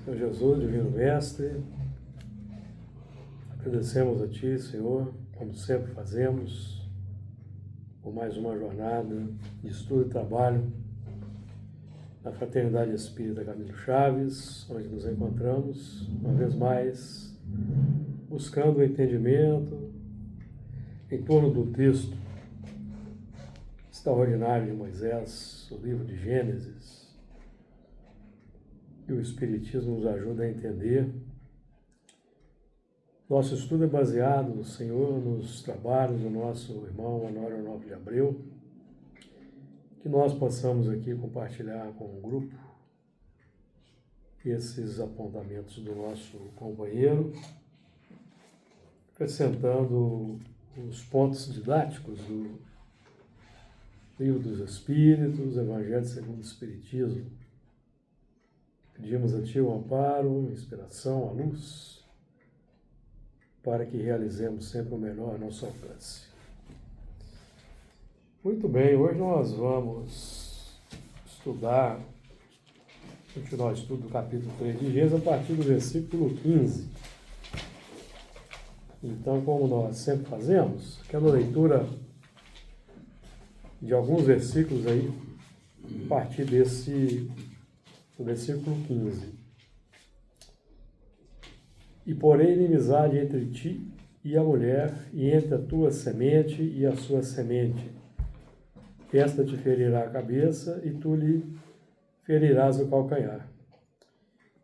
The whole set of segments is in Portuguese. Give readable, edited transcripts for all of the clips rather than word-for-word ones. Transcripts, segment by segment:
Senhor Jesus, Divino Mestre, agradecemos a Ti, Senhor, como sempre fazemos, por mais uma jornada de estudo e trabalho na Fraternidade Espírita Camilo Chaves, onde nos encontramos, uma vez mais, buscando o entendimento em torno do texto extraordinário de Moisés, o livro de Gênesis. E o Espiritismo nos ajuda a entender. Nosso estudo é baseado no Senhor, nos trabalhos do nosso irmão Honório Onofre de Abreu, que nós possamos aqui compartilhar com o grupo esses apontamentos do nosso companheiro, acrescentando os pontos didáticos do Livro dos Espíritos, Evangelho segundo o Espiritismo. Pedimos a Ti o amparo, a inspiração, a luz, para que realizemos sempre o melhor a nosso alcance. Muito bem, hoje nós vamos continuar o estudo do capítulo 3 de Gênesis, a partir do versículo 15. Então, como nós sempre fazemos, aquela leitura de alguns versículos aí, a partir do versículo 15. E porém inimizade entre ti e a mulher, e entre a tua semente e a sua semente. Esta te ferirá a cabeça, e tu lhe ferirás o calcanhar.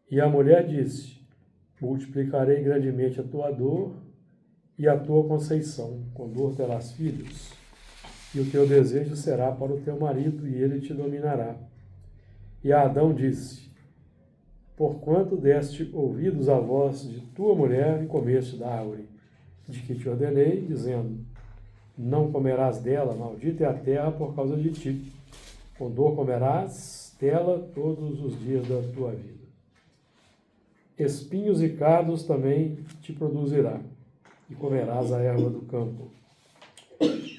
E a mulher disse: multiplicarei grandemente a tua dor e a tua conceição. Com dor terás filhos, e o teu desejo será para o teu marido, e ele te dominará. E Adão disse: porquanto deste ouvidos à voz de tua mulher e comeste da árvore de que te ordenei, dizendo: não comerás dela, maldita é a terra por causa de ti. Com dor comerás dela todos os dias da tua vida. Espinhos e cardos também te produzirá, e comerás a erva do campo.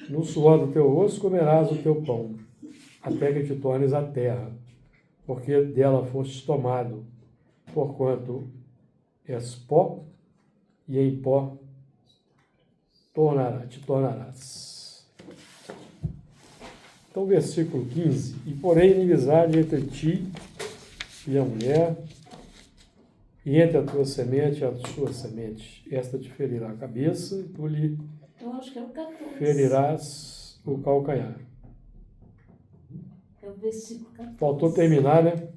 No suor do teu rosto comerás o teu pão, até que te tornes a terra, porque dela fostes tomado, porquanto és pó, e em pó te tornarás. Então, versículo 15. E porém inimizade entre ti e a mulher, e entre a tua semente e a sua semente. Esta te ferirá a cabeça, e tu lhe ferirás o calcanhar. É o versículo 14. Faltou terminar, né?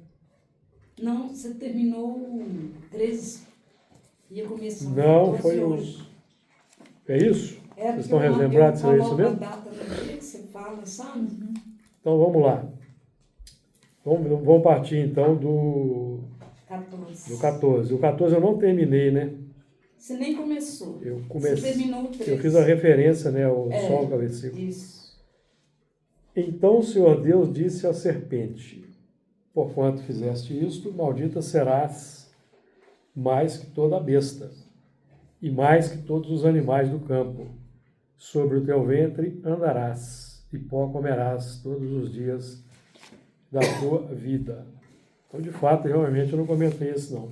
Não, você terminou o 13. Ia começar o Não, 14 foi hoje. É isso? Vocês estão porque relembrados se é isso a mesmo? data do dia que você fala, sabe? Então vamos lá. Vamos partir então do 14. O 14 eu não terminei, né? Você nem começou. Eu comecei. Você terminou o 13. Eu fiz a referência, né, ao sol com a versículo. Isso. Então o Senhor Deus disse à serpente: porquanto fizeste isto, maldita serás mais que toda a besta, e mais que todos os animais do campo. Sobre o teu ventre andarás, e pó comerás todos os dias da tua vida. Então, de fato, realmente eu não comentei isso, não.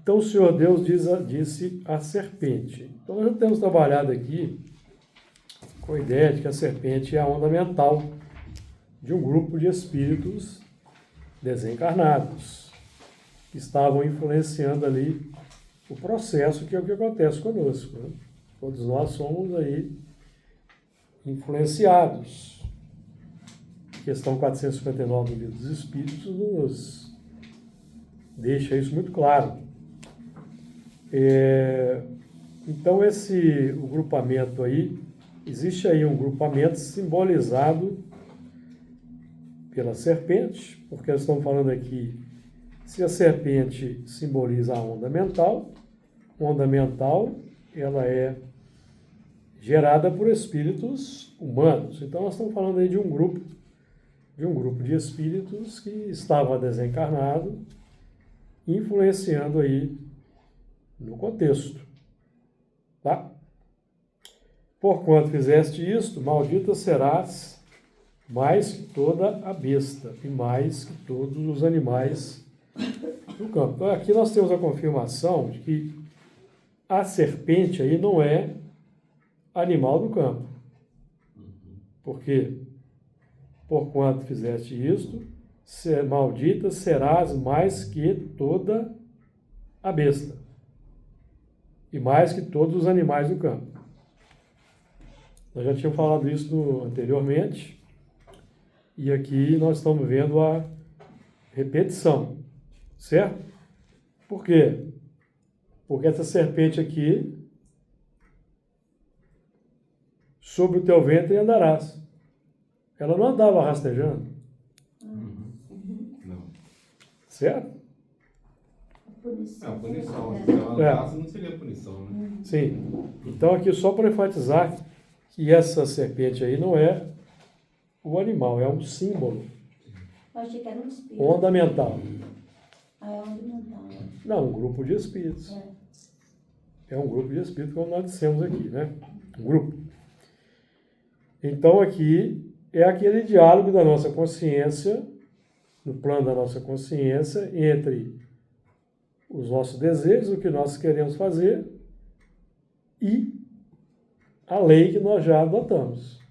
Então, o Senhor Deus disse à serpente. Então, nós já temos trabalhado aqui com a ideia de que a serpente é a onda mental de um grupo de espíritos desencarnados, que estavam influenciando ali o processo que é o que acontece conosco, né? Todos nós somos aí influenciados. Questão 459 do Livro dos Espíritos nos deixa isso muito claro. Então, o grupamento aí, existe aí um grupamento simbolizado pela serpente, porque nós estamos falando aqui, se a serpente simboliza a onda mental, ela é gerada por espíritos humanos. Então, nós estamos falando aí de um grupo de espíritos que estava desencarnado, influenciando aí no contexto. Tá? Porquanto fizeste isto, maldita serás mais que toda a besta e mais que todos os animais do campo. Então, aqui nós temos a confirmação de que a serpente aí não é animal do campo. Por quê? Porquanto fizeste isto, maldita serás mais que toda a besta e mais que todos os animais do campo. Nós já tínhamos falado isso anteriormente, e aqui nós estamos vendo a repetição, certo? Por quê? Porque essa serpente aqui, sobre o teu ventre andarás. Ela não andava rastejando. Não. Certo? Punição. Se ela andasse, não seria punição, né? Sim. Então aqui só para enfatizar que essa serpente aí não é o animal, é um símbolo Eu achei que era um espírito. onda mental. Ah, é onda mental. Não, um grupo de espíritos. É um grupo de espíritos, como nós dissemos aqui, né? Um grupo. Então aqui é aquele diálogo da nossa consciência, no plano da nossa consciência, entre os nossos desejos, o que nós queremos fazer, e a lei que nós já adotamos.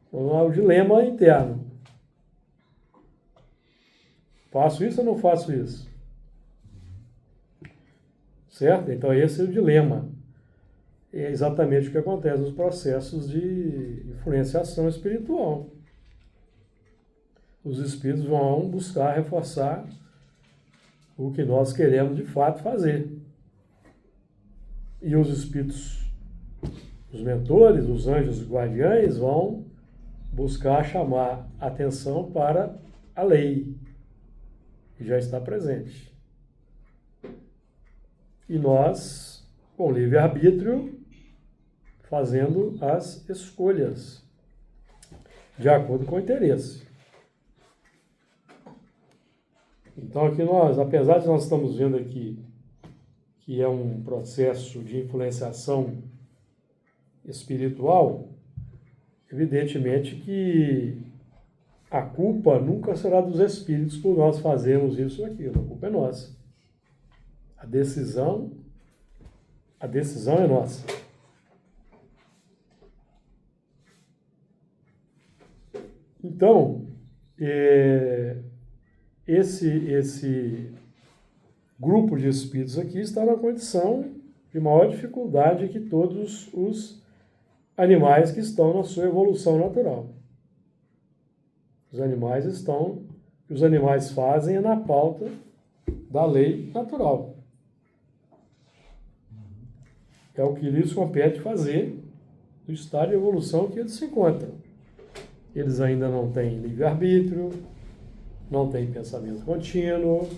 Então, é o dilema interno. Faço isso ou não faço isso? Certo? Então, esse é o dilema. É exatamente o que acontece nos processos de influenciação espiritual. Os espíritos vão buscar reforçar o que nós queremos de fato fazer. E os espíritos, os mentores, os anjos guardiães vão buscar chamar atenção para a lei, que já está presente. E nós, com livre-arbítrio, fazendo as escolhas, de acordo com o interesse. Então aqui nós, apesar de nós estamos vendo aqui que é um processo de influenciação espiritual, evidentemente que a culpa nunca será dos espíritos por nós fazermos isso ou aquilo, a culpa é nossa. A decisão é nossa. Então, esse grupo de espíritos aqui está na condição de maior dificuldade que todos os animais que estão na sua evolução natural. Os animais fazem é na pauta da lei natural. É o que lhes compete fazer no estado de evolução que eles se encontram. Eles ainda não têm livre-arbítrio, não têm pensamento contínuo,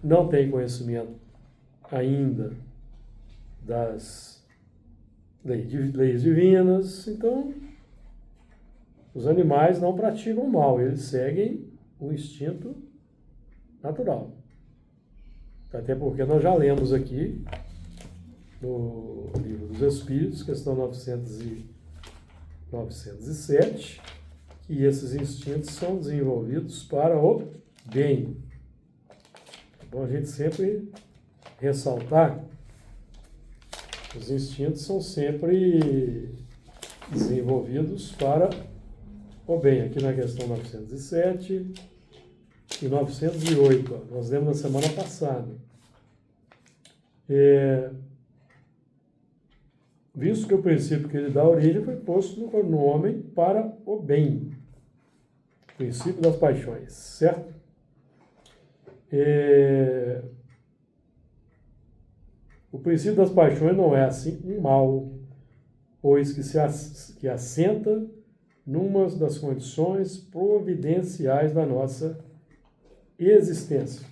não têm conhecimento ainda das leis divinas. Então, os animais não praticam mal, eles seguem o instinto natural. Até porque nós já lemos aqui no Livro dos Espíritos, questão 907, que esses instintos são desenvolvidos para o bem. É bom a gente sempre ressaltar que os instintos são sempre desenvolvidos para o bem. Aqui na questão 907 e 908, ó, nós lemos na semana passada. Visto que o princípio que ele dá origem foi posto no homem para o bem. Princípio das paixões, certo? O princípio das paixões não é assim um mal, pois que assenta numa das condições providenciais da nossa existência.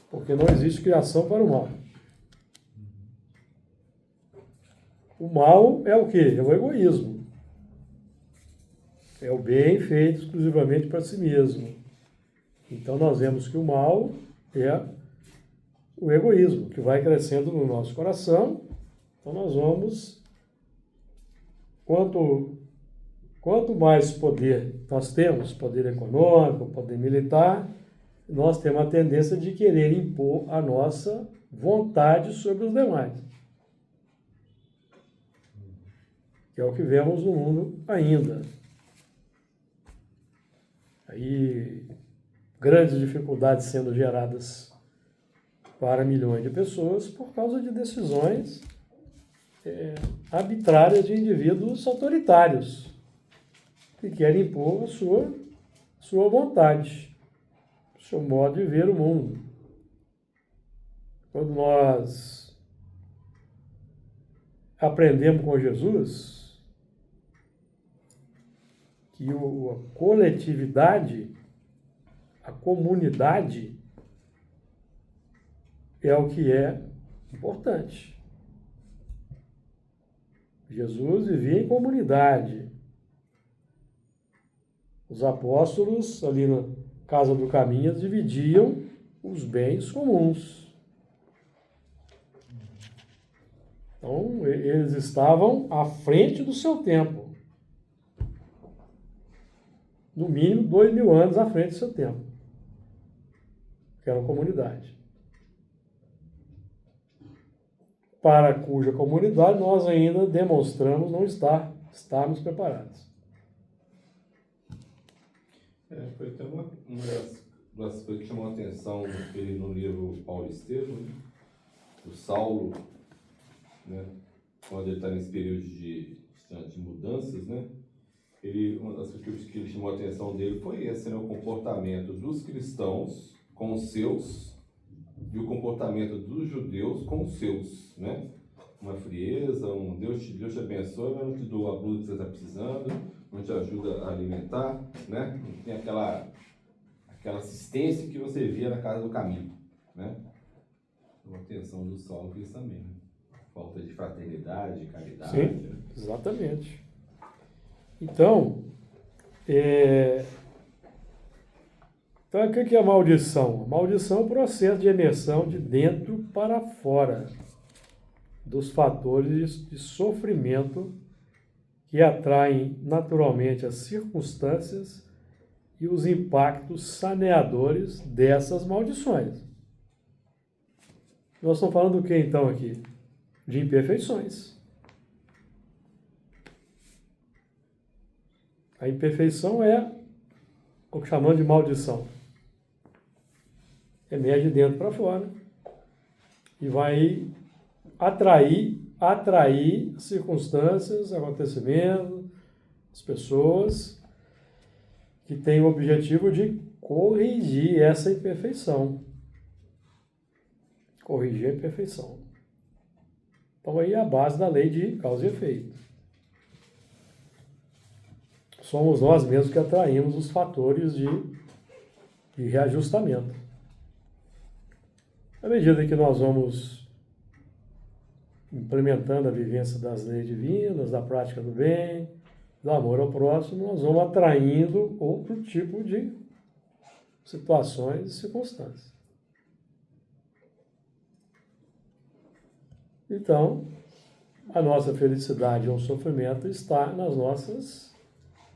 Porque não existe criação para o mal. O mal é o quê? É o egoísmo. É o bem feito exclusivamente para si mesmo. Então nós vemos que o mal é o egoísmo, que vai crescendo no nosso coração. Então nós vamos quanto mais poder nós temos, poder econômico, poder militar, nós temos a tendência de querer impor a nossa vontade sobre os demais. Que é o que vemos no mundo ainda. Aí, grandes dificuldades sendo geradas para milhões de pessoas por causa de decisões arbitrárias de indivíduos autoritários que querem impor a sua vontade, o seu modo de ver o mundo. Quando nós aprendemos com Jesus que a coletividade, a comunidade, é o que é importante. Jesus vivia em comunidade. Os apóstolos, ali na Casa do Caminho, dividiam os bens comuns. Então, eles estavam à frente do seu tempo. No mínimo, 2000 anos à frente do seu tempo. Que era uma comunidade. Para cuja comunidade nós ainda demonstramos não estarmos preparados. Foi até uma das coisas que chamou a atenção no livro Paulo Estevam, né? O Saulo, né? Quando ele está nesse período de mudanças, né? Uma das coisas que ele chamou a atenção dele foi esse, né? O comportamento dos cristãos com os seus e o comportamento dos judeus com os seus, né? Uma frieza, Deus te abençoe, mas não te dou a blusa que você está precisando, não te ajuda a alimentar, né? Não tem aquela assistência que você via na Casa do Caminho, né? Uma atenção do Saulo que isso também, né? Falta de fraternidade, de caridade. Sim, né? Exatamente. Então, o que é a maldição? A maldição é o processo de emersão de dentro para fora dos fatores de sofrimento que atraem naturalmente as circunstâncias e os impactos saneadores dessas maldições. Nós estamos falando do que então aqui? De imperfeições. A imperfeição é o que chamamos de maldição. Emerge de dentro para fora e vai atrair circunstâncias, acontecimentos, as pessoas que têm o objetivo de corrigir essa imperfeição. Corrigir a imperfeição. Então aí é a base da lei de causa e efeito. Somos nós mesmos que atraímos os fatores de reajustamento. À medida que nós vamos implementando a vivência das leis divinas, da prática do bem, do amor ao próximo, nós vamos atraindo outro tipo de situações e circunstâncias. Então, a nossa felicidade ou sofrimento está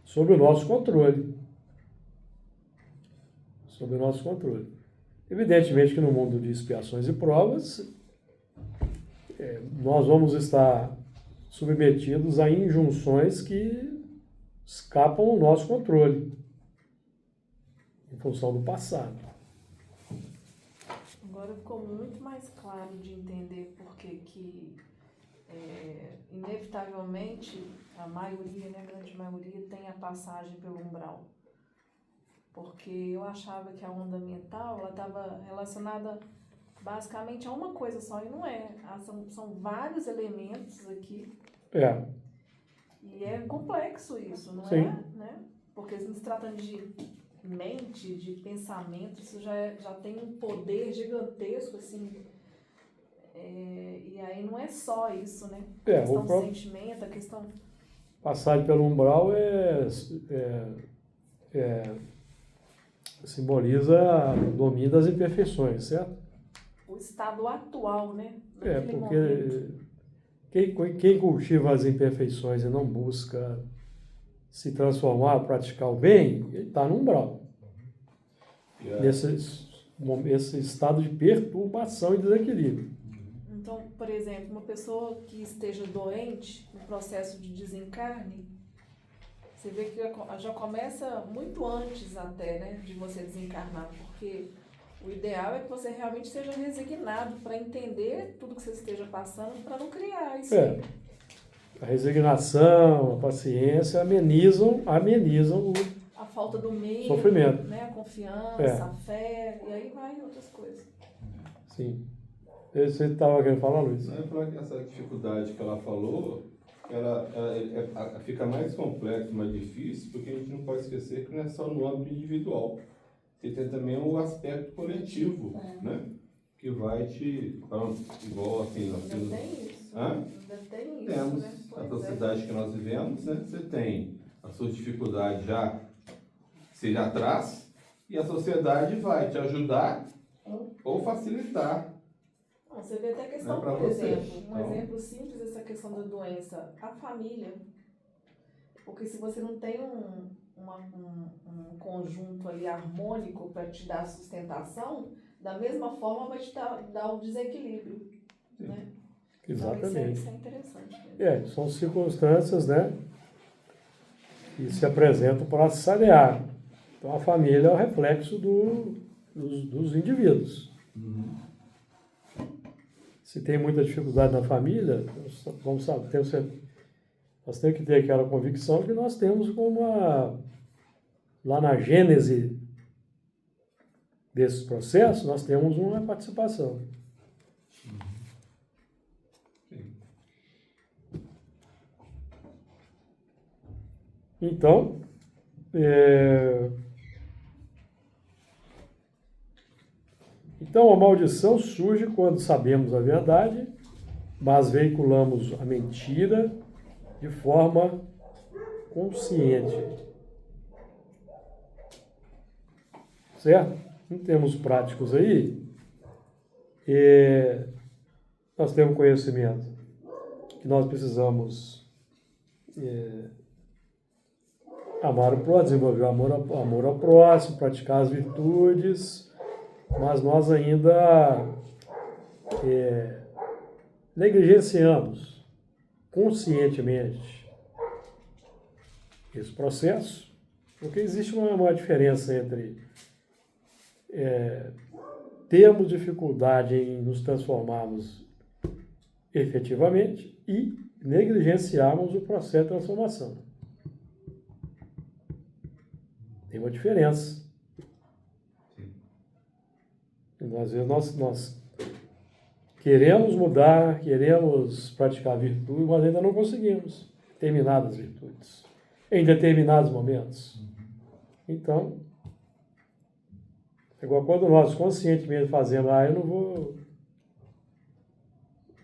sob o nosso controle. Sob o nosso controle. Evidentemente que no mundo de expiações e provas, nós vamos estar submetidos a injunções que escapam ao nosso controle, em função do passado. Agora ficou muito mais claro de entender por que inevitavelmente, a maioria, né, a grande maioria, tem a passagem pelo umbral. Porque eu achava que a onda mental ela estava relacionada basicamente a uma coisa só, e não é. São vários elementos aqui. E é complexo isso, não Sim. é? Né? Porque se tratando de mente, de pensamento, isso já tem um poder gigantesco, assim. E aí não é só isso, né? A questão do sentimento, a questão... Passagem pelo umbral simboliza o domínio das imperfeições, certo? O estado atual, né? Porque quem cultiva as imperfeições e não busca se transformar, praticar o bem, ele está no umbral. Esse estado de perturbação e desequilíbrio. Então, por exemplo, uma pessoa que esteja doente, no processo de desencarne, você vê que já começa muito antes até, né, de você desencarnar, porque o ideal é que você realmente seja resignado para entender tudo que você esteja passando, para não criar isso. A resignação, a paciência amenizam A falta do medo, sofrimento. né, a confiança, a fé, e aí vai outras coisas. Sim. Você estava querendo falar, Luiz? Não é falar que essa dificuldade que ela falou, ela fica mais complexa, mais difícil, porque a gente não pode esquecer que não é só no âmbito individual. Você tem também o aspecto coletivo, né? Que vai igual assim, nós temos... Ainda tem isso. Hã? Ainda tem isso, Temos né? a sociedade que nós vivemos, né? Você tem a sua dificuldade já seja atrás, e a sociedade vai te ajudar ou facilitar. Você vê até a questão, Não é pra por você. exemplo, um Então... exemplo simples dessa questão da doença, a família. Porque se você não tem um conjunto ali harmônico para te dar sustentação, da mesma forma vai te dar o desequilíbrio. Né? Exatamente. Então, isso é interessante. Mesmo. São circunstâncias, né, que se apresentam para sanear. Então, a família é o reflexo dos indivíduos. Se tem muita dificuldade na família, nós temos que ter aquela convicção que nós temos lá na gênese desses processos, nós temos uma participação. Então, a maldição surge quando sabemos a verdade, mas veiculamos a mentira de forma consciente. Certo? Em termos práticos aí, nós temos conhecimento que nós precisamos amar o próximo, desenvolver o amor ao próximo, praticar as virtudes, mas nós ainda negligenciamos conscientemente esse processo, porque existe uma diferença entre termos dificuldade em nos transformarmos efetivamente e negligenciarmos o processo de transformação. Tem uma diferença. Às vezes nós queremos mudar, queremos praticar virtude, mas ainda não conseguimos determinadas virtudes, em determinados momentos. Então, é igual quando nós conscientemente fazemos, eu não vou...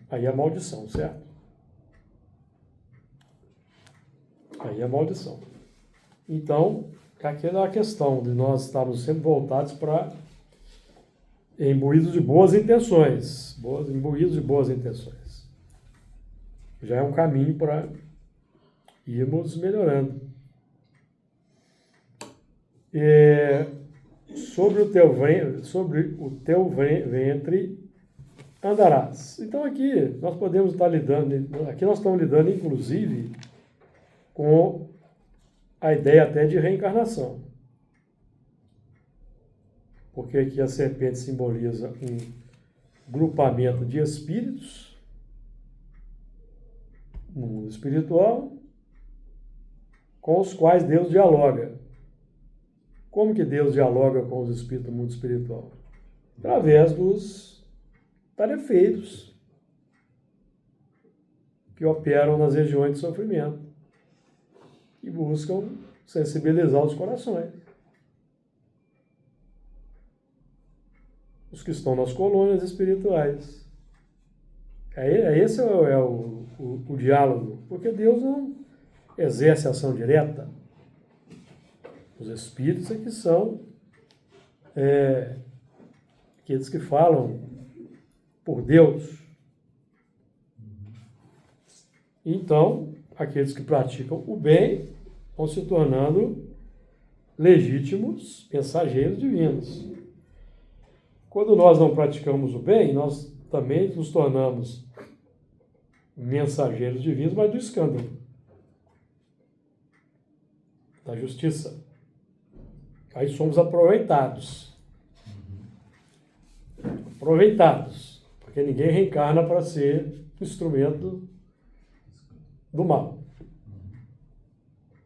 Aí é maldição, certo? Aí é maldição. Então, aquela é a questão de nós estarmos sempre voltados para imbuídos de boas intenções. Imbuídos de boas intenções. Já é um caminho para irmos melhorando. Sobre o teu ventre andarás. Então aqui nós podemos estar nós estamos lidando inclusive com a ideia até de reencarnação. Porque aqui a serpente simboliza um grupamento de espíritos no mundo espiritual com os quais Deus dialoga. Como que Deus dialoga com os espíritos do mundo espiritual? Através dos tarefeiros que operam nas regiões de sofrimento e buscam sensibilizar os corações. Os que estão nas colônias espirituais. Esse é o diálogo, porque Deus não exerce ação direta. Os espíritos é que são aqueles que falam por Deus. Então, aqueles que praticam o bem vão se tornando legítimos mensageiros divinos. Quando nós não praticamos o bem, nós também nos tornamos mensageiros divinos, mas do escândalo, da justiça. Aí somos aproveitados. Aproveitados. Porque ninguém reencarna para ser instrumento do mal.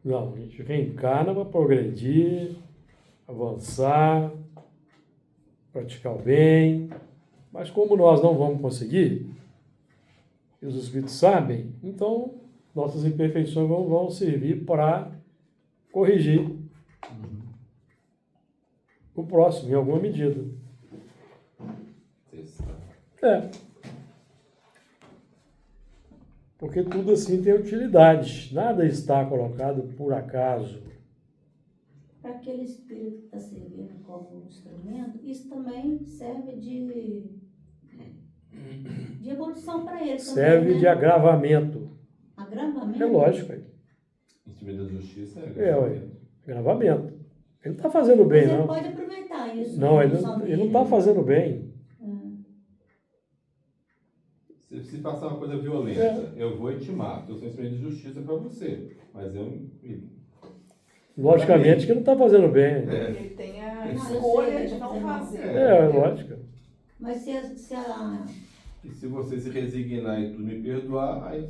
Não, a gente reencarna para progredir, avançar, praticar o bem. Mas como nós não vamos conseguir, e os espíritos sabem, então nossas imperfeições vão servir para corrigir o próximo, em alguma medida. É. Porque tudo assim tem utilidade. Nada está colocado por acaso. Para aquele espírito que está servindo como instrumento, isso também serve de evolução para ele. Serve também, né? de agravamento. Agravamento? É lógico. Instrumento da justiça Ué, agravamento. Ele não está fazendo bem, Mas ele não. pode aproveitar isso. Não, na ele evolução não dele, está né? fazendo bem. Se passar uma coisa violenta, eu vou e te mato. Eu sou instrumento de justiça para você. Mas eu Logicamente que não está fazendo bem. Ele tem a eu escolha sei, de não fazer. É, lógico. Mas se a E se você se resignar e tudo me perdoar, aí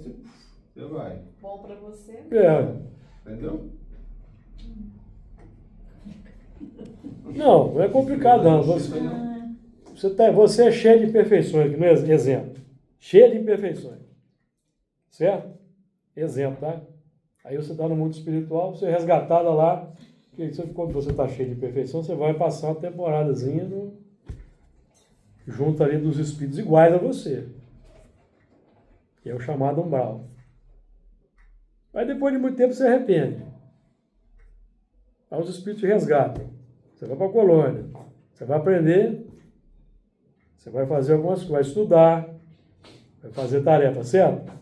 você vai. Bom pra você. É. Entendeu? Não é complicado, não. Você é cheio de imperfeições, que não é exemplo. Cheio de imperfeições. Certo? Exemplo, tá? Aí você está no mundo espiritual, você é resgatada lá, quando você está cheio de imperfeição, você vai passar uma temporadazinha junto ali dos espíritos iguais a você. Que é o chamado umbral. Aí depois de muito tempo você arrepende. Aí os espíritos te resgatam. Você vai para a colônia. Você vai aprender. Você vai fazer algumas coisas, vai estudar. Vai fazer tarefa, certo?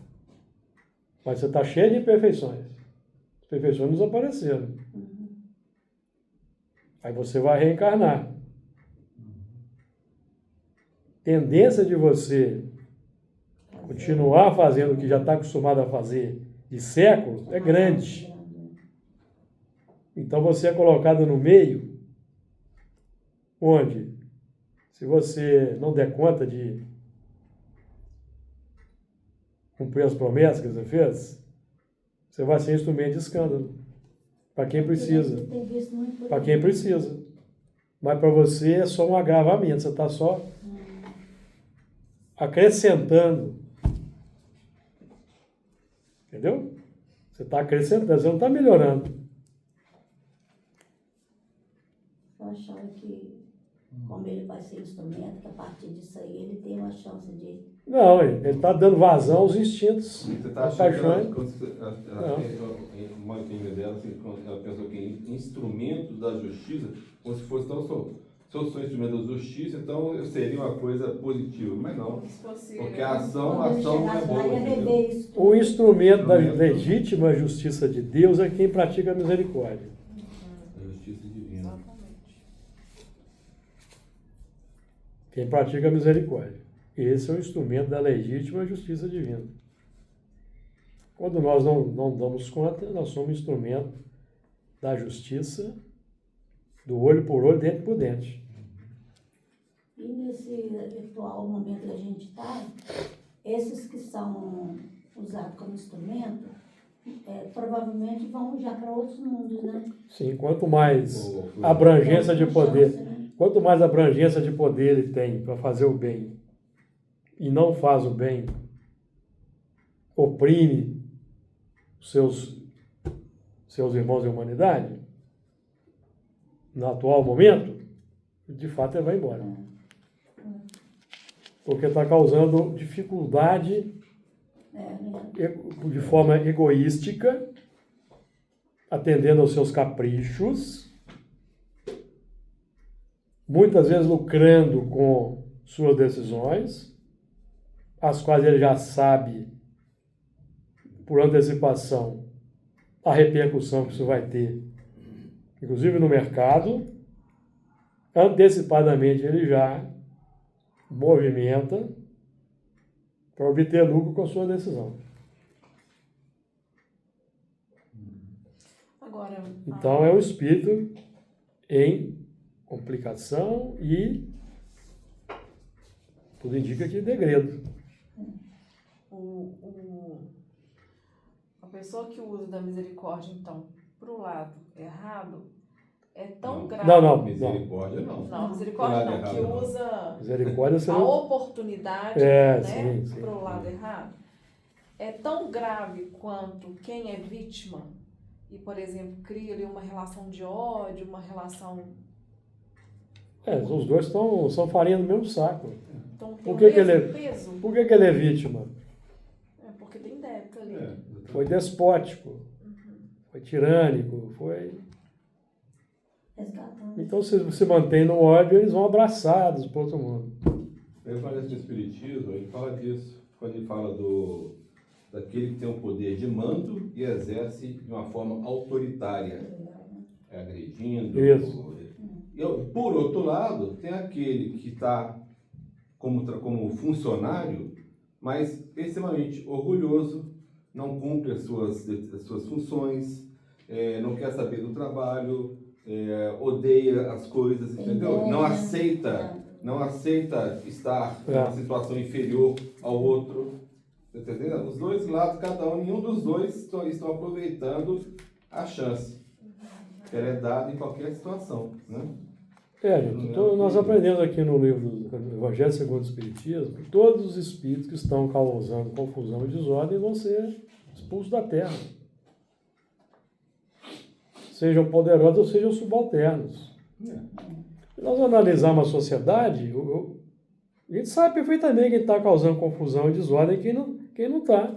Mas você está cheio de imperfeições. As imperfeições não desapareceram. Aí você vai reencarnar. Tendência de você continuar fazendo o que já está acostumado a fazer de séculos é grande. Então você é colocado no meio onde, se você não der conta de cumprir as promessas que você fez, você vai ser instrumento de escândalo. Para quem precisa. Para quem precisa. Mas para você é só um agravamento, você está só acrescentando. Entendeu? Você está acrescentando, você não está melhorando. Eu achava que, como ele vai ser instrumento, que a partir disso aí ele tem uma chance de... Não, ele está dando vazão aos instintos, Você está às achando paixões. que uma entendimento dela, assim, quando ela pensou que instrumento da justiça, como se fosse tão só. Se eu sou instrumento da justiça, então eu seria uma coisa positiva. Mas não. Como se fosse. Porque a ação Quando ele não é chegasse lá, boa. ia Entendeu? rever isso. O instrumento da legítima justiça de Deus é quem pratica a misericórdia. A justiça divina. Exatamente. Quem pratica a misericórdia. Esse é o instrumento da legítima justiça divina. Quando nós não damos conta, nós somos instrumento da justiça, do olho por olho, dente por dente. E nesse atual momento que a gente está, esses que são usados como instrumento, provavelmente vão já para outros mundos, né? Sim, quanto mais abrangência de poder, quanto mais abrangência de poder ele tem para fazer o bem e não faz o bem, oprime os seus irmãos da humanidade, no atual momento, de fato ele vai embora. Porque está causando dificuldade de forma egoística, atendendo aos seus caprichos, muitas vezes lucrando com suas decisões, as quais ele já sabe por antecipação a repercussão que isso vai ter, inclusive no mercado, antecipadamente ele já movimenta para obter lucro com a sua decisão. Agora, Então é um espírito em complicação e tudo indica que degredo. a pessoa que usa da misericórdia, então, para o lado errado, é tão grave. Não. Misericórdia não. Não, misericórdia Nada não, que errado, não. usa Misericórdia a seria... oportunidade, É, né, sim. para o lado errado. É tão grave quanto quem é vítima e, por exemplo, cria ali uma relação de ódio, uma relação... Os dois são farinha do mesmo saco. Então, tem Por o que que mesmo ele- peso. Por que ele é vítima? É porque tem débito ali. Foi despótico, foi tirânico, foi... Resgatando. Então, se mantém no ódio, eles vão abraçados para outro mundo. Eu falo do Espiritismo, ele fala disso, quando ele fala daquele que tem o poder de mando e exerce de uma forma autoritária, agredindo. Isso. E, por outro lado, tem aquele que está como funcionário, mas extremamente orgulhoso, não cumpre as suas funções, não quer saber do trabalho, odeia as coisas, entendeu? Não aceita estar numa situação inferior ao outro, entendeu? Os dois lados, nenhum dos dois estão aproveitando a chance que ela é dada em qualquer situação, né? Gente, então nós aprendemos aqui no livro do Evangelho segundo o Espiritismo que todos os espíritos que estão causando confusão e desordem vão ser expulsos da Terra. Sejam poderosos ou sejam subalternos. Se nós analisarmos a sociedade, a gente sabe perfeitamente quem está causando confusão e desordem e quem não está.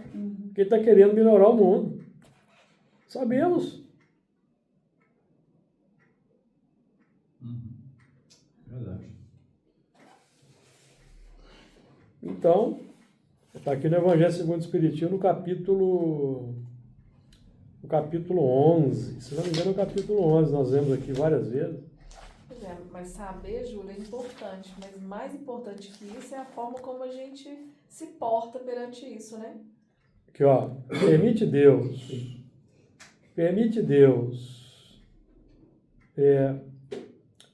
Quem está querendo melhorar o mundo. Sabemos. Verdade. Então, está aqui no Evangelho segundo o Espiritismo, no capítulo 11. Se não me engano, é o capítulo 11. Nós vemos aqui várias vezes. Pois é, mas saber, Júlia, é importante. Mas mais importante que isso é a forma como a gente se porta perante isso, né? Aqui, ó. Permite Deus.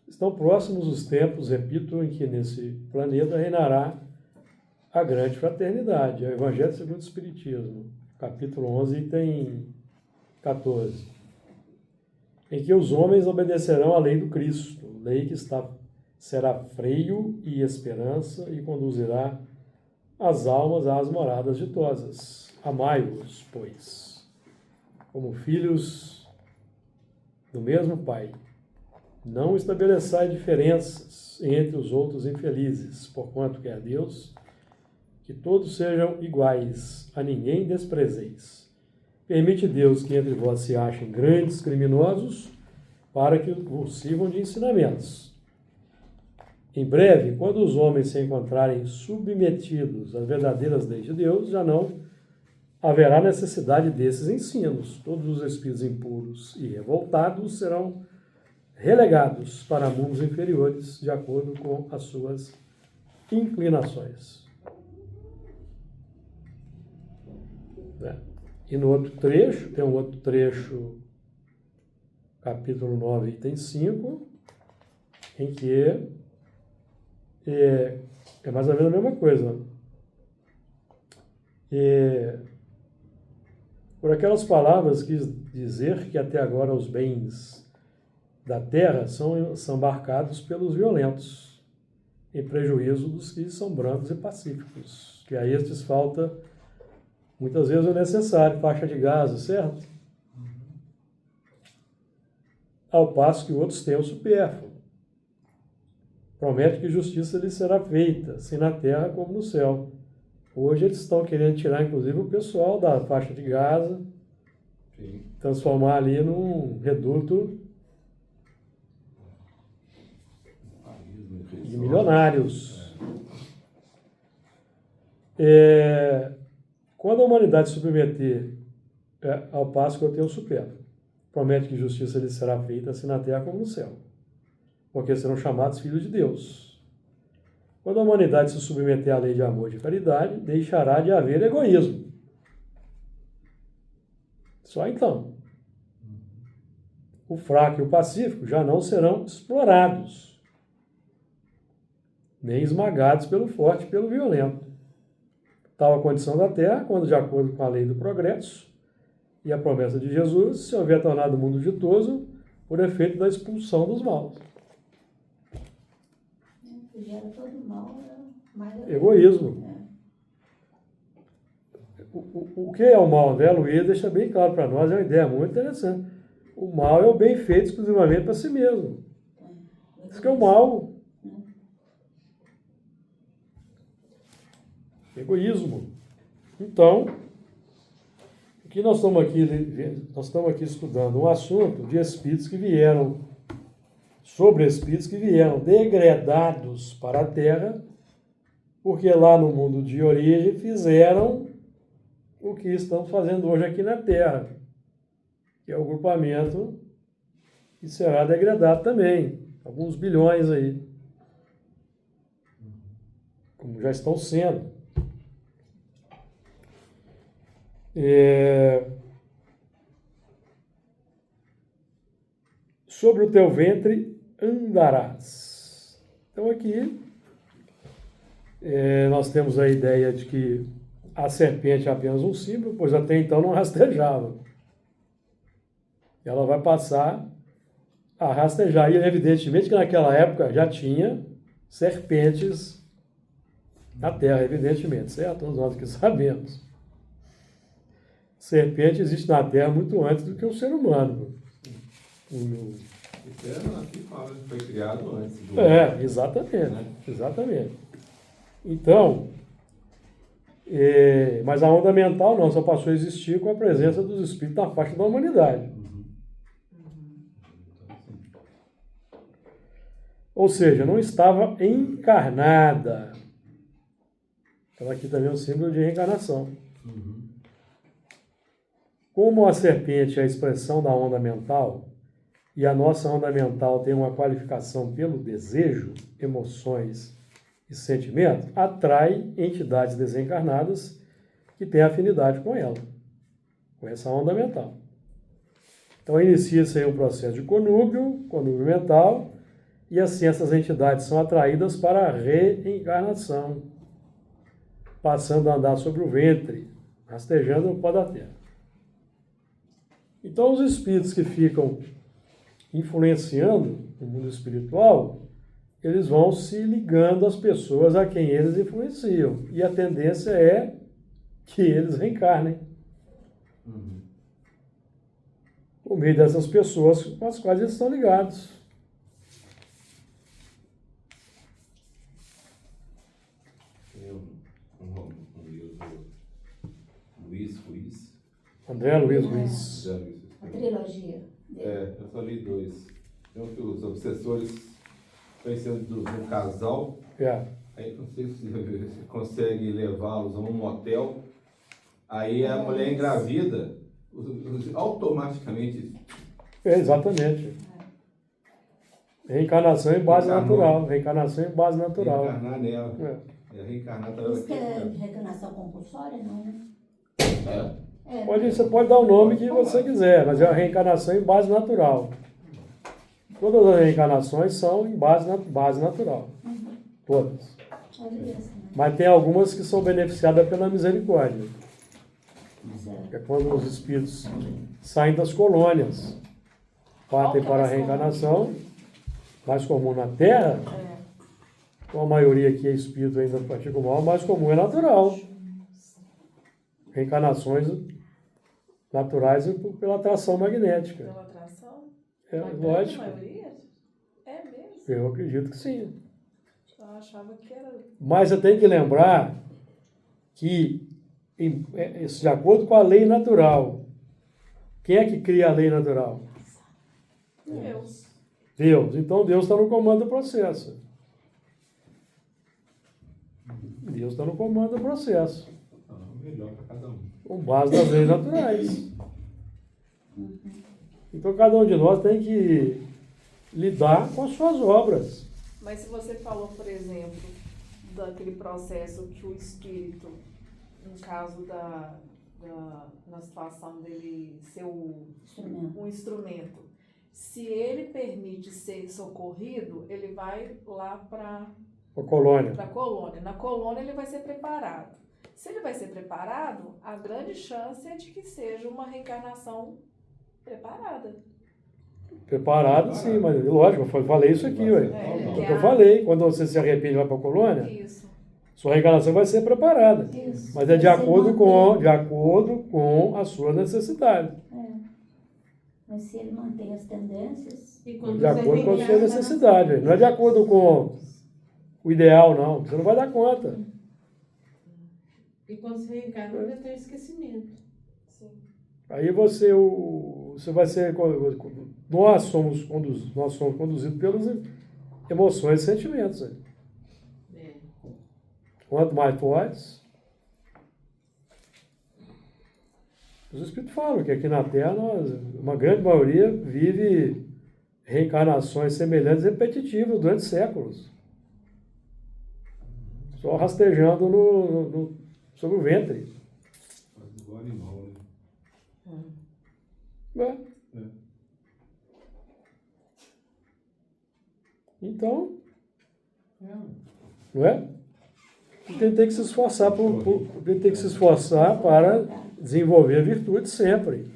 Estão próximos os tempos, repito, em que nesse planeta reinará a grande fraternidade. É o Evangelho segundo o Espiritismo, capítulo 11, item 14. Em que os homens obedecerão à lei do Cristo, lei que será freio e esperança e conduzirá as almas às moradas ditosas. Amai-os, pois, como filhos do mesmo Pai. Não estabeleçai diferenças entre os outros infelizes, porquanto quer Deus que todos sejam iguais, a ninguém desprezeis. Permite Deus que entre vós se achem grandes criminosos, para que vos sirvam de ensinamentos. Em breve, quando os homens se encontrarem submetidos às verdadeiras leis de Deus, já não haverá necessidade desses ensinos. Todos os espíritos impuros e revoltados serão relegados para mundos inferiores, de acordo com as suas inclinações. E no outro trecho, tem um outro trecho, capítulo 9, item 5, em que é mais ou menos a mesma coisa. Por aquelas palavras quis dizer que até agora os bens da terra são embarcados pelos violentos, em prejuízo dos que são brancos e pacíficos, que a estes falta muitas vezes o necessário, faixa de gás, certo? Ao passo que outros têm o supérfluo. Promete que justiça lhes será feita, assim na terra como no céu. Hoje eles estão querendo tirar, inclusive, o pessoal da faixa de Gaza, transformar ali num reduto de milionários. Quando a humanidade se submeter ao passo que eu tenho o supérfluo. Promete que justiça lhe será feita, assim na terra como no céu. Porque serão chamados filhos de Deus. Quando a humanidade se submeter à lei de amor e de caridade, deixará de haver egoísmo. Só então. O fraco e o pacífico já não serão explorados, nem esmagados pelo forte e pelo violento. Tal a condição da terra, quando, de acordo com a lei do progresso e a promessa de Jesus, se houver tornado o mundo ditoso por efeito da expulsão dos maus. O que gera todo mal é mais Egoísmo. O que é o mal? André Luiz deixa bem claro para nós, é uma ideia muito interessante. O mal é o bem feito exclusivamente para si mesmo. Isso que é o mal. Egoísmo. Então, aqui nós estamos aqui estudando um assunto de espíritos que vieram, sobre espíritos que vieram degradados para a Terra, porque lá no mundo de origem fizeram o que estamos fazendo hoje aqui na Terra, que é o grupamento que será degradado também, alguns bilhões aí, como já estão sendo. Sobre o teu ventre andarás. Então aqui nós temos a ideia de que a serpente é apenas um símbolo, pois até então não rastejava. Ela vai passar a rastejar. E evidentemente que naquela época já tinha serpentes na Terra, evidentemente, certo? Todos nós que sabemos. Serpente existe na Terra muito antes do que o ser humano. Aqui fala que foi criado antes do... Exatamente. Né? Exatamente. Então, mas a onda mental não, só passou a existir com a presença dos espíritos na faixa da humanidade. Ou seja, não estava encarnada. Então aqui também é um símbolo de reencarnação. Como a serpente é a expressão da onda mental, e a nossa onda mental tem uma qualificação pelo desejo, emoções e sentimentos, atrai entidades desencarnadas que têm afinidade com ela, com essa onda mental. Então inicia-se aí um processo de conúbio mental, e assim essas entidades são atraídas para a reencarnação, passando a andar sobre o ventre, rastejando no pó da terra. Então os espíritos que ficam influenciando o mundo espiritual, eles vão se ligando às pessoas a quem eles influenciam. E a tendência é que eles reencarnem. Por meio dessas pessoas com as quais eles estão ligados. Tem um livro do Luiz Ruiz. André Luiz Ruiz. A trilogia. Eu só li 2. Tem os obsessores conhecendo de um casal. Aí não sei se você consegue levá-los a um motel. Aí a mulher engravida, automaticamente. Exatamente. Reencarnação em base natural. Reencarnação em base natural. Reencarnar nela. Reencarnar Isso que é reencarnação compulsória, não, né? Você pode dar o nome que você quiser, mas é a reencarnação em base natural. Todas as reencarnações são em base natural. Todas. Mas tem algumas que são beneficiadas pela misericórdia. É quando os espíritos saem das colônias, partem para a reencarnação, mais comum na Terra, com a maioria aqui é espírito ainda pratica o mal, mais comum é natural. Reencarnações naturais pela atração magnética. Pela atração? Lógico. A maioria? É mesmo? Eu acredito que sim. Eu achava que era... Mas você tem que lembrar que, de acordo com a lei natural, quem é que cria a lei natural? Deus. Deus. Então Deus está no comando do processo. Deus está no comando do processo. Melhor para cada um. Com base nas leis naturais. Então cada um de nós tem que lidar com as suas obras. Mas se você falou, por exemplo, daquele processo que o espírito, no caso na situação dele ser um instrumento, se ele permite ser socorrido, ele vai lá para A colônia. a colônia. Na colônia ele vai ser preparado. Se ele vai ser preparado, a grande chance é de que seja uma reencarnação preparada. Preparado, sim, mas lógico, eu falei isso aqui, ué. É, É o que eu falei, quando você se arrepende e vai para a colônia, Isso. sua reencarnação vai ser preparada. Isso. Mas é de Você acordo mantém. com a sua necessidade. Mas se ele mantém as tendências, E quando De você acordo com a sua reencarna, necessidade. Não é de acordo com o ideal, não. Você não vai dar conta. E quando você reencarna, já tem esquecimento. Sim. Aí você vai ser. Nós somos conduzidos pelas emoções e sentimentos. Né? É. Quanto mais fortes. Os Espíritos falam que aqui na Terra, uma grande maioria vive reencarnações semelhantes e repetitivas durante séculos. Só rastejando sobre o ventre. Mas igual animal, né? É. Então, não é? Ele tem que se esforçar, ele tem que se esforçar para desenvolver a virtude sempre.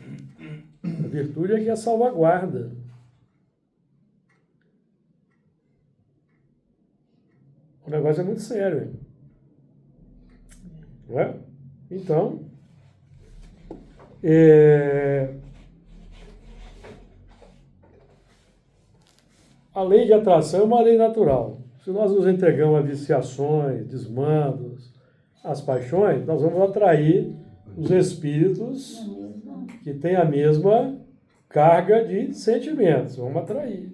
A virtude é que é salvaguarda. O negócio é muito sério, hein? Não é? Então, a lei de atração é uma lei natural. Se nós nos entregamos a viciações, desmandos, as paixões, nós vamos atrair os espíritos que têm a mesma carga de sentimentos. Vamos atrair.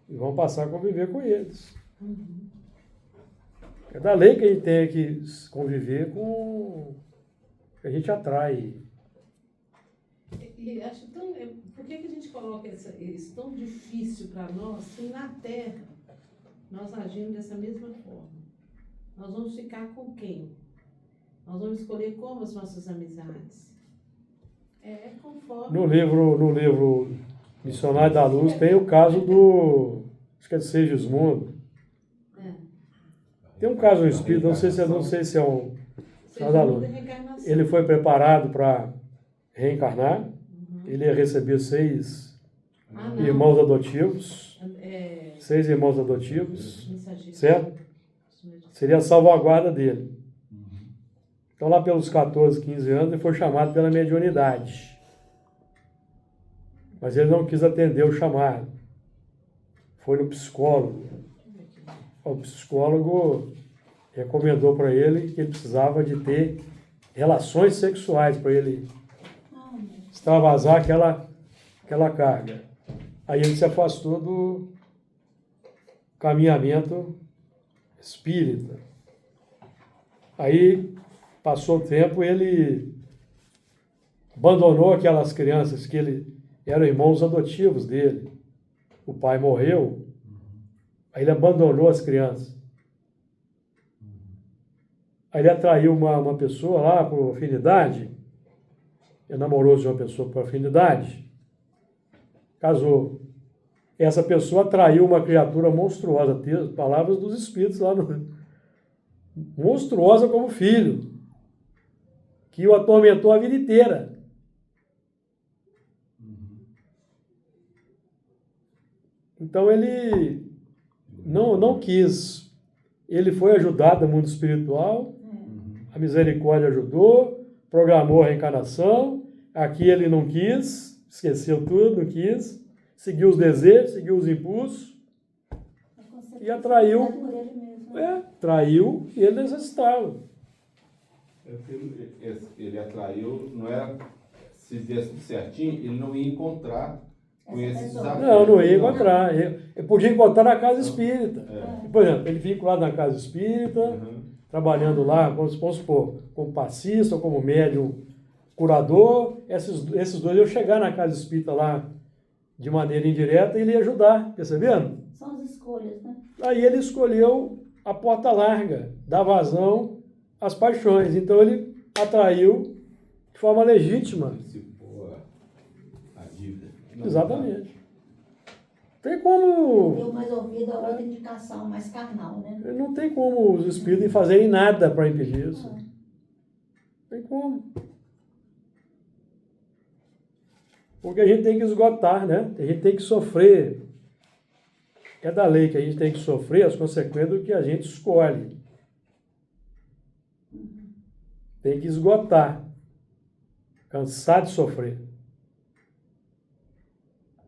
E vamos passar a conviver com eles. É da lei que a gente tem que conviver com... que a gente atrai. E acho tão. Por que a gente coloca isso tão difícil para nós se na Terra nós agimos dessa mesma forma? Nós vamos ficar com quem? Nós vamos escolher como as nossas amizades. É conforme. No livro Missionário da Luz tem o caso do... acho que é de Segismundo. É. Tem um caso no espírito, não sei se é um... Seja da muda luz. a reencarnação. Ele foi preparado para reencarnar. Ele ia receber 6 Ah, não. irmãos adotivos. É, 6 irmãos adotivos, mensageiro. certo? Seria a salvaguarda dele. Então, lá pelos 14, 15 anos, ele foi chamado pela mediunidade. Mas ele não quis atender o chamado. Foi no psicólogo. O psicólogo recomendou para ele que ele precisava de ter relações sexuais para ele extravasar aquela carga. Aí ele se afastou do caminhamento espírita. Aí passou o tempo, ele abandonou aquelas crianças que eram irmãos adotivos dele. O pai morreu, aí ele abandonou as crianças. Aí ele atraiu uma pessoa lá por afinidade, ele namorou de uma pessoa por afinidade, casou. Essa pessoa atraiu uma criatura monstruosa, palavras dos espíritos lá monstruosa como filho, que o atormentou a vida inteira. Então ele não quis. Ele foi ajudado no mundo espiritual, a misericórdia ajudou, programou a reencarnação. Aqui ele não quis, esqueceu tudo, não quis, seguiu os desejos, seguiu os impulsos e atraiu. Traiu e ele necessitava. Ele atraiu, não era, se fizesse tudo certinho, ele não ia encontrar com esses desafios. Não ia encontrar. Ele podia encontrar na casa espírita. Por exemplo, ele vinculado na casa espírita, trabalhando lá, vamos supor, como passista ou como médium curador, esses dois iam chegar na casa espírita lá de maneira indireta e ele ia ajudar, percebendo? São as escolhas, né? Aí ele escolheu a porta larga, dar vazão às paixões. Então ele atraiu de forma legítima. Antecipou a dívida. Não, Exatamente. Tem como. Deu mais ouvido a outra indicação, mais carnal, né? Não tem como os espíritos fazerem nada para impedir isso. Não tem como. Porque a gente tem que esgotar, né? A gente tem que sofrer. É da lei que a gente tem que sofrer as consequências do que a gente escolhe. Tem que esgotar. Cansar de sofrer.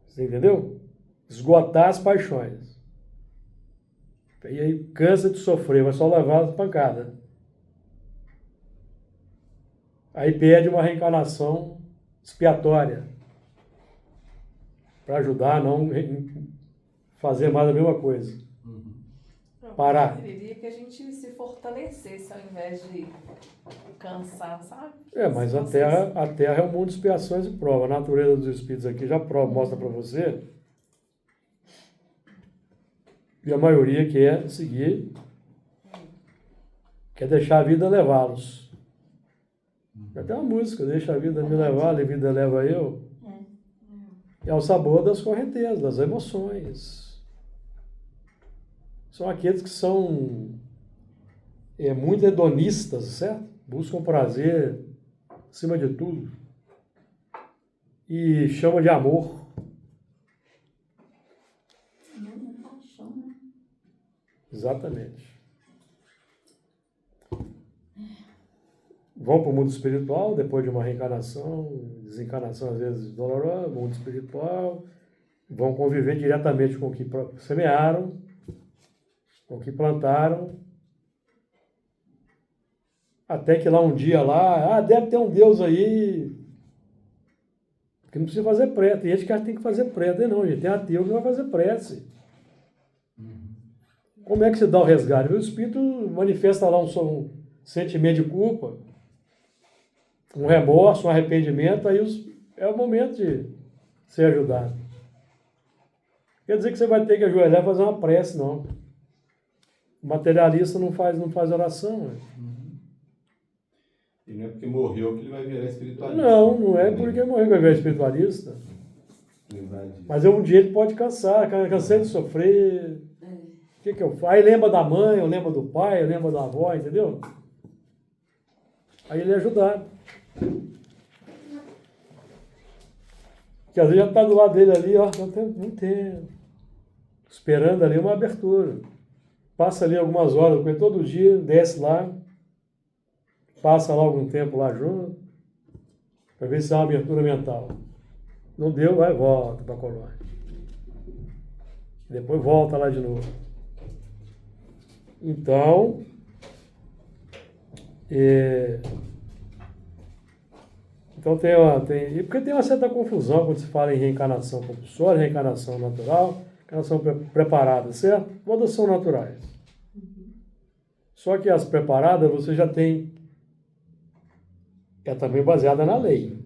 Você entendeu? Esgotar as paixões. E aí cansa de sofrer, vai só levar as pancadas. Aí pede uma reencarnação expiatória para ajudar a não fazer mais a mesma coisa. Parar. Eu queria que a gente se fortalecesse ao invés de cansar, sabe? Mas a Terra é um mundo de expiações e prova. A natureza dos espíritos aqui já mostra para você. E a maioria quer seguir, quer deixar a vida levá-los. Até uma música, deixa a vida me levar, a vida leva eu. É o sabor das correntezas, das emoções. São aqueles que são muito hedonistas, certo? Buscam prazer acima de tudo. E chamam de amor. Exatamente. Vão para o mundo espiritual depois de uma reencarnação, desencarnação às vezes dolorosa, mundo espiritual, vão conviver diretamente com o que semearam, com o que plantaram, até que lá um dia lá, deve ter um Deus aí, que não precisa fazer prece. Tem gente que acha que tem que fazer prece, não, gente, tem ateu que vai fazer prece. Como é que se dá o resgate? O espírito manifesta lá um sentimento de culpa, um remorso, um arrependimento, aí é o momento de ser ajudado. Quer dizer que você vai ter que ajoelhar e fazer uma prece, não. O materialista não faz oração. Né? E não é porque morreu que ele vai virar espiritualista. Não é porque morreu que vai virar espiritualista. Mas um dia ele pode cansar, cansei de sofrer. O que eu faço? Aí lembra da mãe, eu lembro do pai, eu lembro da avó, entendeu? Aí ele é ajudado. Que às vezes já está do lado dele ali, ó, não tem. Esperando ali uma abertura. Passa ali algumas horas com ele todo dia, desce lá, passa lá algum tempo lá junto, para ver se há uma abertura mental. Não deu, vai, volta para a colônia. Depois volta lá de novo. Então, porque tem uma certa confusão quando se fala em reencarnação compulsória, reencarnação natural, reencarnação preparada, certo? Todas são naturais. Só que as preparadas você já tem, é também baseada na lei.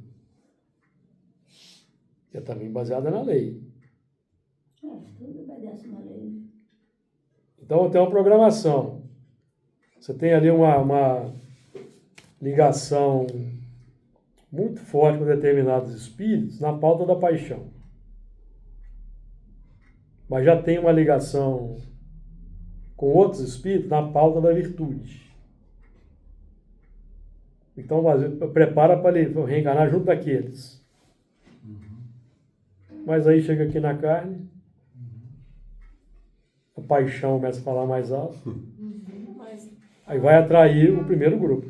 É também baseada na lei. Tudo obedece na lei. Então tem uma programação. Você tem ali uma ligação muito forte com determinados espíritos na pauta da paixão. Mas já tem uma ligação com outros espíritos na pauta da virtude. Então prepara para ele reencarnar junto daqueles. Mas aí chega aqui na carne, a paixão começa a falar mais alto. Aí vai atrair o primeiro grupo.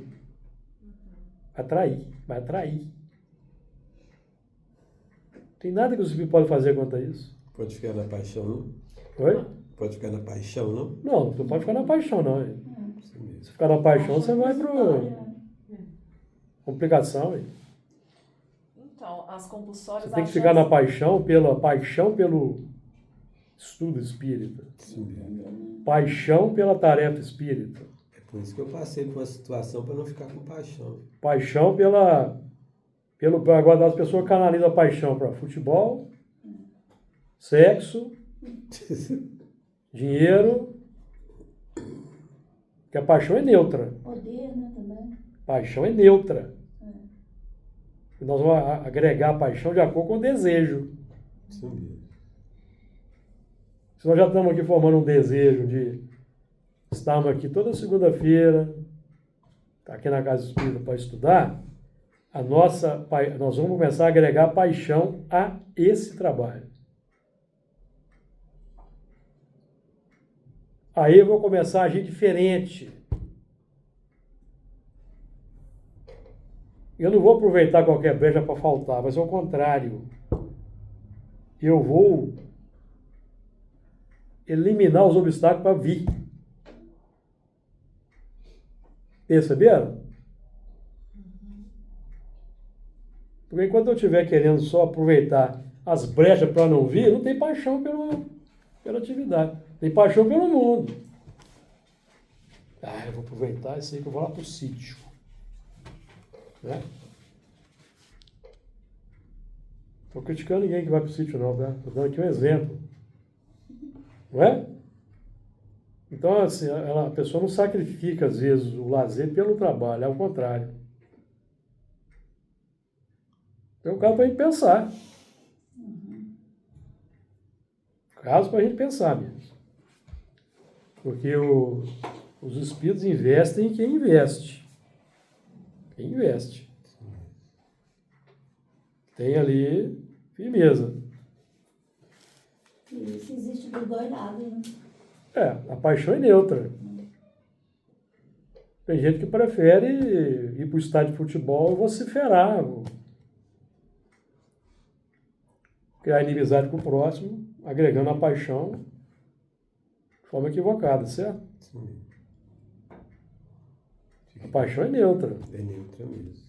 Vai atrair. Tem nada que o espírito pode fazer quanto a isso. Pode ficar na paixão, não? Oi? Pode ficar na paixão, não? Não pode ficar na paixão, não. Se ficar na paixão, você vai para complicação. Hein? Então, as compulsórias... Você tem que ficar na paixão pelo estudo espírita. Sim. Paixão pela tarefa espírita. É por isso que eu passei por uma situação para não ficar com paixão. Paixão pela Agora as pessoas canalizam a paixão para futebol, sexo, dinheiro, porque a paixão é neutra. Poder, né, também. Paixão é neutra. Nós vamos agregar a paixão de acordo com o desejo. Isso mesmo. Se nós já estamos aqui formando um desejo de estarmos aqui toda segunda-feira, aqui na Casa Espírita para estudar, nós vamos começar a agregar paixão a esse trabalho. Aí eu vou começar a agir diferente. Eu não vou aproveitar qualquer brecha para faltar, vai ser o contrário. Eu vou eliminar os obstáculos para vir. Perceberam? Porque enquanto eu estiver querendo só aproveitar as brechas para não vir, não tem paixão pela atividade. Tem paixão pelo mundo. Eu vou aproveitar isso aí que eu vou lá para o sítio. Né? Estou criticando ninguém que vai para o sítio não, tá? Estou dando aqui um exemplo. Não é? Então, assim, a pessoa não sacrifica, às vezes, o lazer pelo trabalho, é o contrário. É um caso para a gente pensar. Caso para a gente pensar mesmo. Porque os espíritos investem em quem investe. Quem investe. Tem ali firmeza. Isso existe dos dois lados, né? A paixão é neutra. Tem gente que prefere ir para o estádio de futebol e vociferar, criar inimizade com o próximo, agregando a paixão de forma equivocada, certo? Sim. A paixão é neutra. É neutra mesmo.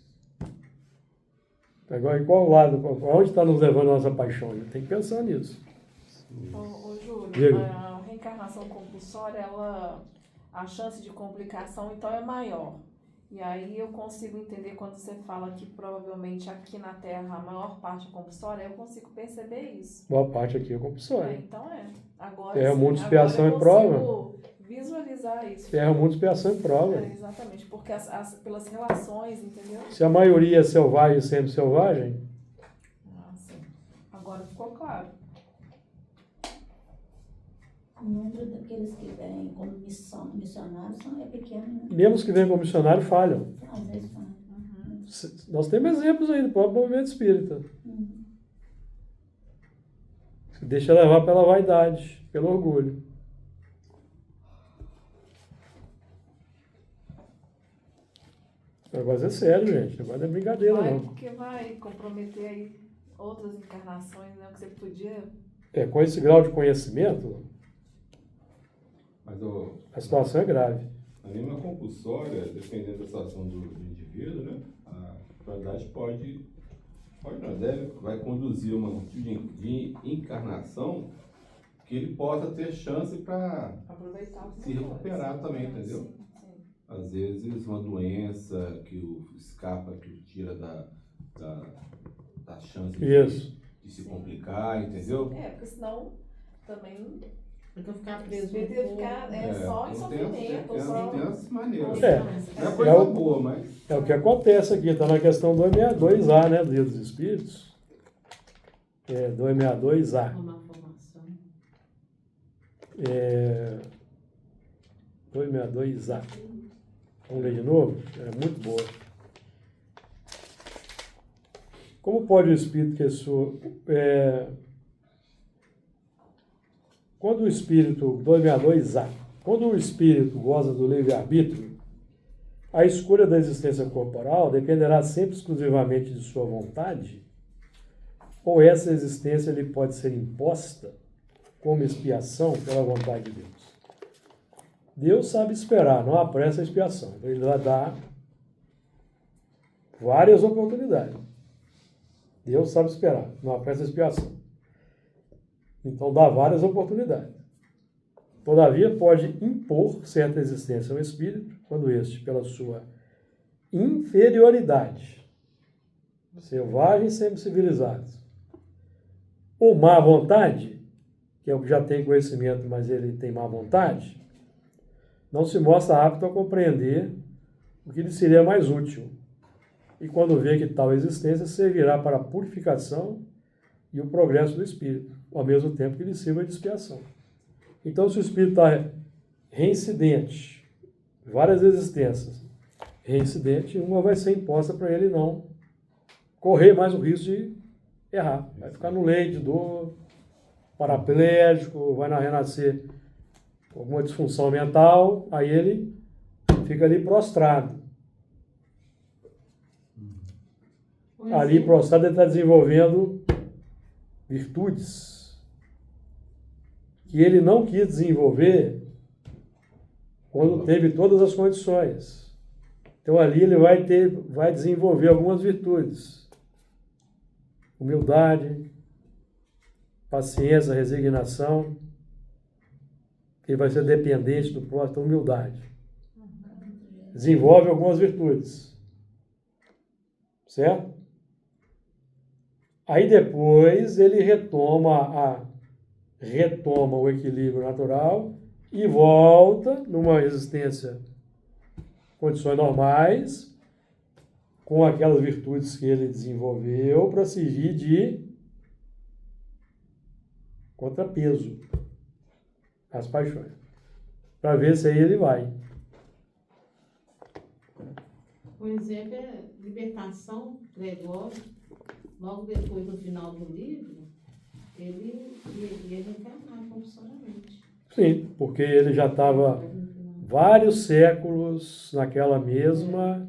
Agora, em qual lado, onde está nos levando a nossa paixão? A gente tem que pensar nisso. Ô Júlio, Diga. a reencarnação compulsória, a chance de complicação então é maior. E aí eu consigo entender quando você fala que provavelmente aqui na Terra a maior parte é compulsória, eu consigo perceber isso. Boa parte aqui é compulsória. Então Agora Terra, sim, mundo, expiação agora e prova. eu consigo visualizar isso. Terra, mundo, expiação e prova. Exatamente, porque pelas relações, entendeu? Se a maioria é selvagem, sempre selvagem, Sim. Agora ficou claro. O número daqueles que vêm como missionários é pequeno, né? mesmo os que vêm como missionário falham. Às vezes fala. Nós temos exemplos aí do próprio movimento espírita. Se deixa levar pela vaidade, pelo orgulho. O negócio é sério, gente. O negócio não é brincadeira, não. Porque vai comprometer aí outras encarnações, né? Que você podia. Com esse grau de conhecimento, Mas a situação é grave. a mesma compulsória, dependendo da situação do indivíduo, né? A verdade vai conduzir uma tipo de encarnação que ele possa ter chance para Aproveitar se recuperar também, entendeu? Sim. Às vezes uma doença que escapa, que o tira da chance de se complicar, entendeu? Porque senão também Então ficar preso vai no ter que corpo. ficar só em sofrimento, só. Tem as maneiras. É. Não é coisa boa, mas... É o que acontece aqui, está na questão 262A, né, do Livro dos Espíritos. 262A. Tomar formação. 262A. Vamos ler de novo? É muito boa. Como pode o espírito quando o espírito, 262A, quando o espírito goza do livre-arbítrio, a escolha da existência corporal dependerá sempre exclusivamente de sua vontade? Ou essa existência lhe pode ser imposta como expiação pela vontade de Deus? Deus sabe esperar, não apressa a expiação. Ele vai dar várias oportunidades. Deus sabe esperar, não apressa a expiação. Então dá várias oportunidades. Todavia pode impor certa existência ao espírito, quando este, pela sua inferioridade, selvagens, semi-civilizados. Ou má vontade, que é o que já tem conhecimento, mas ele tem má vontade, não se mostra apto a compreender o que lhe seria mais útil. E quando vê que tal existência servirá para a purificação e o progresso do espírito, ao mesmo tempo que lhe sirva de expiação. Então, se o espírito está reincidente, várias existências, reincidente, uma vai ser imposta para ele não correr mais o risco de errar. Vai ficar no leito de dor, paraplégico, vai renascer com alguma disfunção mental, aí ele fica ali prostrado. Ali prostrado ele está desenvolvendo virtudes que ele não quis desenvolver quando teve todas as condições. Então ali ele vai desenvolver algumas virtudes. Humildade, paciência, resignação. Ele vai ser dependente do próximo, humildade. Desenvolve algumas virtudes. Certo? Aí depois ele retoma o equilíbrio natural e volta numa existência condições normais, com aquelas virtudes que ele desenvolveu para servir de contrapeso às paixões. Para ver se aí ele vai. O exemplo é Libertação, Gregório, logo depois, no final do livro, ele encarnava compulsoriamente. Sim, porque ele já estava vários séculos naquela mesma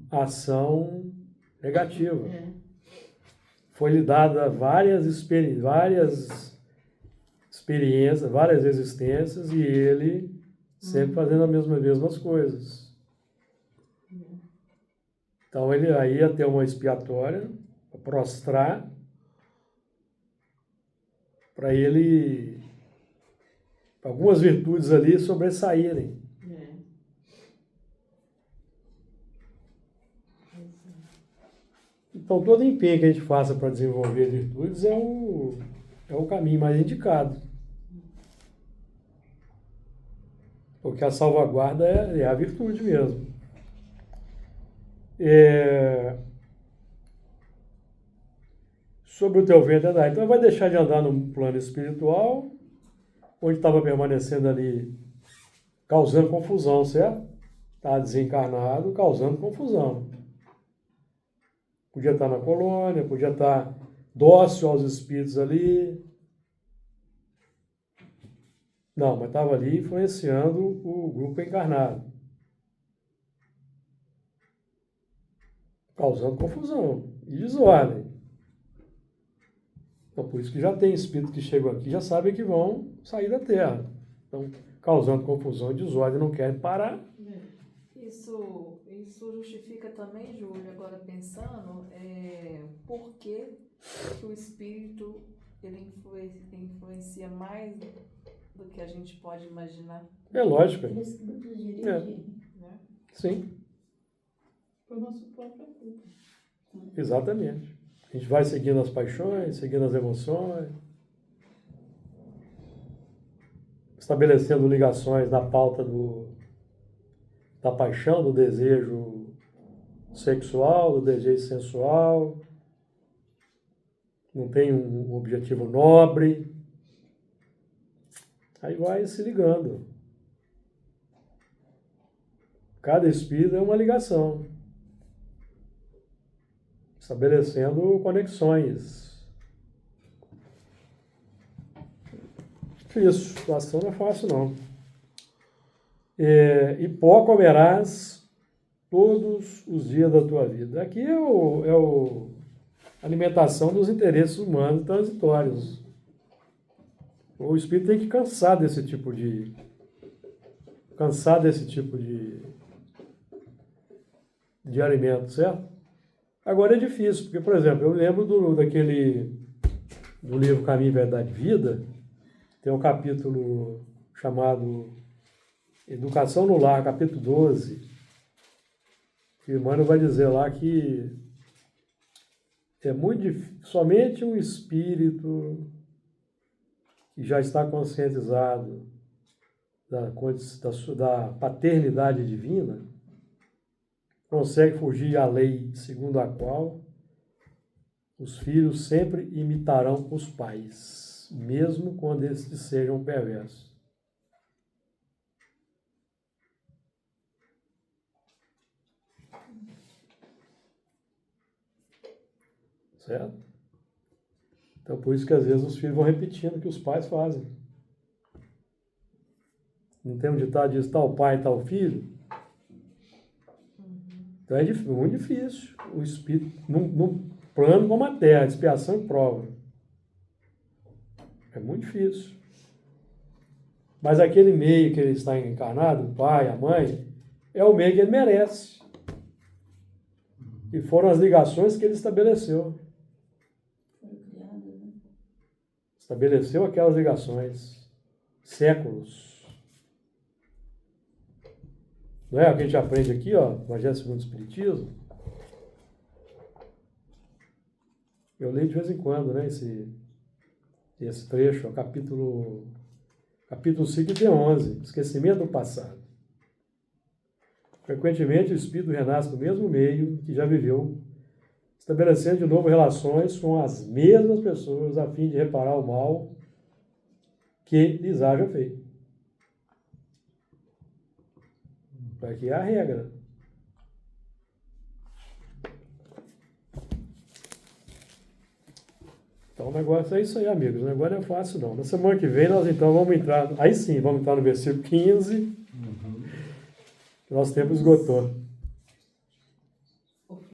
ação negativa. Foi-lhe dada várias experiências, várias existências, e ele sempre fazendo as mesmas coisas. Então ele aí ia ter uma expiatória, para prostrar, para ele, algumas virtudes ali sobressaírem. Então todo empenho que a gente faça para desenvolver virtudes é o caminho mais indicado. Porque a salvaguarda é a virtude mesmo. Sobre o teu ventre andar. Então vai deixar de andar no plano espiritual, onde estava permanecendo ali, causando confusão, certo? Está desencarnado, causando confusão. Podia estar na colônia, podia estar dócil aos espíritos ali. Não, mas estava ali influenciando o grupo encarnado. Causando confusão e desordem. Então, por isso que já tem espíritos que chegam aqui, já sabem que vão sair da Terra. Então, causando confusão e desordem, não querem parar. Isso justifica também, Júlio, agora pensando, por que o espírito ele influencia mais do que a gente pode imaginar? É lógico. Eles nos dirigem. Né? Sim, Por nosso próprio culpa. exatamente. A gente vai seguindo as paixões, seguindo as emoções, estabelecendo ligações na pauta da paixão, do desejo sexual, do desejo sensual. Não tem um objetivo nobre. Aí vai se ligando. Cada espírito é uma ligação, estabelecendo conexões. Difícil, a situação não é fácil, não. E pó comerás todos os dias da tua vida. Aqui é a alimentação dos interesses humanos transitórios. O espírito tem que cansar desse tipo de alimento, certo? Agora é difícil, porque, por exemplo, eu lembro do livro Caminho, Verdade e Vida, tem um capítulo chamado Educação no Lar, capítulo 12. O Emmanuel vai dizer lá que É muito difícil. Somente um espírito que já está conscientizado da paternidade divina consegue fugir à lei segundo a qual os filhos sempre imitarão os pais, mesmo quando estes sejam perversos. Certo? Então, por isso que às vezes os filhos vão repetindo o que os pais fazem. Não tem um ditado diz tal pai, tal filho? Então é muito difícil o espírito, num plano como a terra, expiação e prova. É muito difícil. Mas aquele meio que ele está encarnado, o pai, a mãe, é o meio que ele merece. E foram as ligações que ele estabeleceu. Estabeleceu aquelas ligações. Séculos. Não é o que a gente aprende aqui, ó, no Evangelho segundo o Espiritismo? Eu leio de vez em quando, né, esse trecho, ó, capítulo 5 de 11, esquecimento do passado. Frequentemente o espírito renasce no mesmo meio que já viveu, estabelecendo de novo relações com as mesmas pessoas a fim de reparar o mal que lhes haja feito. Aqui é a regra. Então o negócio é isso aí, amigos. O negócio não é fácil, não. Na semana que vem nós então vamos entrar... Aí sim, vamos entrar no versículo 15. Nosso tempo esgotou.